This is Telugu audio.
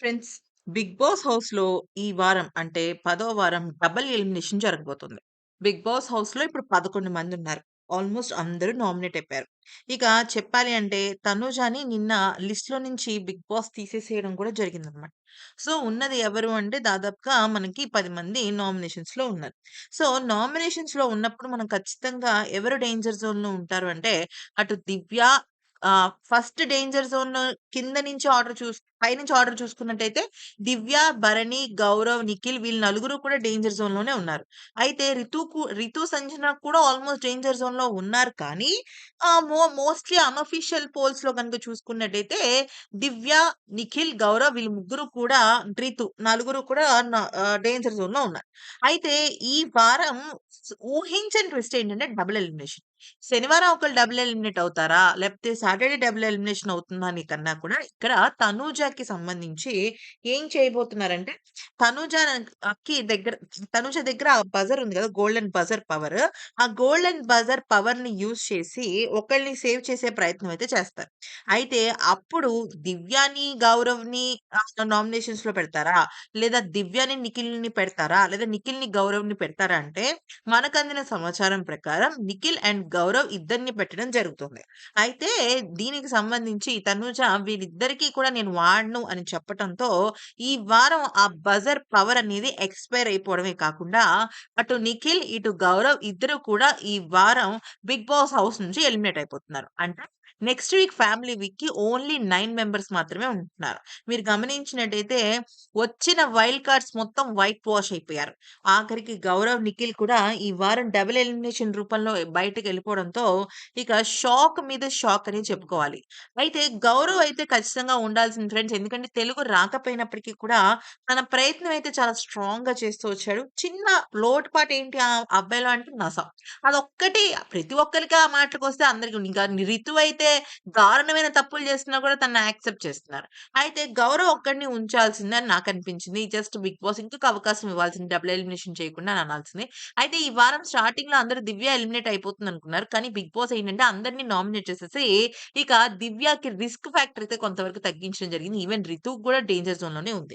ఫ్రెండ్స్, 'బిగ్ బాస్' హౌస్‌లో ఈ వారం అంటే 10వ వారం డబుల్ ఎలిమినేషన్ జరగబోతుంది. 'బిగ్ బాస్' హౌస్‌లో ఇప్పుడు 11 మందున్నారు. ఆల్‌మోస్ట్ అందరూ నామినేట్ అయిపోయారు. ఇక చెప్పాలి అంటే తనూజాని నిన్న లిస్ట్‌లో నుంచి 'బిగ్ బాస్' తీసేసేయడం కూడా జరిగిందనమాట. సో, ఉన్నది ఎవరు అంటే దాదాపుగా మనకి 10 మంది నామినేషన్స్‌లో ఉన్నారు. సో, నామినేషన్స్‌లో ఉన్నప్పుడు మనం ఖచ్చితంగా ఎవరు డేంజర్ జోన్‌లో ఉంటారు అంటే అటు 'దివ్య' ఫస్ట్ డేంజర్ జోన్ కింద నుంచి పైనుంచి ఆర్డర్ చూసుకున్నట్టయితే 'దివ్య', 'భరణి', 'గౌరవ్', 'నిఖిల్ వీళ్ళు నలుగురు కూడా డేంజర్ జోన్‌లోనే ఉన్నారు. అయితే 'రితు, సంజన' కూడా ఆల్‌మోస్ట్ డేంజర్ జోన్‌లో ఉన్నారు కానీ మోస్ట్‌లీ అన్‌అఫీషియల్ పోల్స్‌లో గనుక చూసుకున్నట్టయితే 'దివ్య', 'నిఖిల్', 'గౌరవ్' వీళ్ళు ముగ్గురు కూడా 'రితు' నలుగురు కూడా డేంజర్ జోన్‌లో ఉన్నారు. అయితే ఈ వారం ఊహించని ట్విస్ట్ ఏంటంటే డబుల్ ఎలిమినేషన్. శనివారం ఒకళ్ళు డబుల్ ఎలిమినేట్ అవుతారా? లేకపోతే సాటర్‌డే డబుల్ ఎలిమినేషన్ అవుతుందా అని కన్నా కూడా ఇక్కడ తనూజకి సంబంధించి ఏం చేయబోతున్నారంటే తనూజ అక్కి దగ్గర తనూజ దగ్గర ఆ బజర్ ఉంది కదా! Golden buzzer power. ఆ గోల్డెన్ బజర్ పవర్‌ని యూజ్ చేసి ఒకళ్ళని సేవ్ చేసే ప్రయత్నం అయితే చేస్తారు. అయితే అప్పుడు దివ్యాని, గౌరవ్‌ని నామినేషన్స్‌లో పెడతారా? లేదా దివ్యాని, నిఖిల్‌ని పెడతారా? లేదా నిఖిల్‌ని, గౌరవ్‌ని పెడతారా అంటే మనకందిన సమాచారం ప్రకారం నిఖిల్ అండ్ గౌరవ్ ఇద్దరిని పెట్టడం జరుగుతుంది. అయితే దీనికి సంబంధించి తనూజ వీళ్ళిద్దరికీ కూడా నేను వాడను అని చెప్పటంతో, ఈ వారం ఆ బజర్ పవర్ అనేది ఎక్స్‌పైర్ అయిపోవడమే కాకుండా, అటు నిఖిల్, ఇటు గౌరవ్ ఇద్దరు కూడా ఈ వారం 'బిగ్ బాస్' హౌస్ నుంచి ఎలిమినేట్ అయిపోతున్నారు. అంటే నెక్స్ట్ వీక్ ఫ్యామిలీ వీక్‌కి ఓన్లీ 9 మెంబర్స్ మాత్రమే ఉంటున్నారు. మీరు గమనించినట్టయితే వచ్చిన వైల్డ్ కార్డ్స్ మొత్తం వైట్ వాష్ అయిపోయారు. ఆఖరికి గౌరవ్, నిఖిల్ కూడా ఈ వారం డబుల్ ఎలిమినేషన్ రూపంలో బయటకెళ్ళిపోవడంతో ఇక షాక్ మీద షాక్ అని చెప్పుకోవాలి. అయితే గౌరవ్ అయితే ఖచ్చితంగా ఉండాల్సిన ఫ్రెండ్స్. ఎందుకంటే తెలుగు రాకపోయినప్పటికీ కూడా తన ప్రయత్నం అయితే చాలా స్ట్రాంగ్‌గా చేస్తూ వచ్చాడు. చిన్న లోటుపాటు ఏంటి ఆ అబ్బాయిలో అంటే నస. అదొక్కటి ప్రతి ఒక్కరికి ఆ మాటలకొస్తే అందరికి ఇంకా రితు అయితే దారుణమైన తప్పులు చేస్తున్నా కూడా తనని యాక్సెప్ట్ చేస్తున్నారు. అయితే గౌరవ్ ఒక్కడిని ఉంచాల్సిందే అని నాకనిపించింది. జస్ట్ 'బిగ్ బాస్' ఇంకొక అవకాశం ఇవ్వాల్సింది. డబుల్ ఎలిమినేషన్ చేయకుండా అని అనాల్సింది. అయితే ఈ వారం స్టార్టింగ్‌లో అందరూ 'దివ్య' ఎలిమినేట్ అయిపోతుందనుకున్నారు. కానీ 'బిగ్ బాస్' ఏంటంటే అందరిని నామినేట్ చేసేసి ఇక 'దివ్యకి' రిస్క్ ఫ్యాక్టర్ అయితే కొంతవరకు తగ్గించడం జరిగింది. ఈవెన్ రితుకి కూడా డేంజర్ జోన్‌లోనే ఉంది.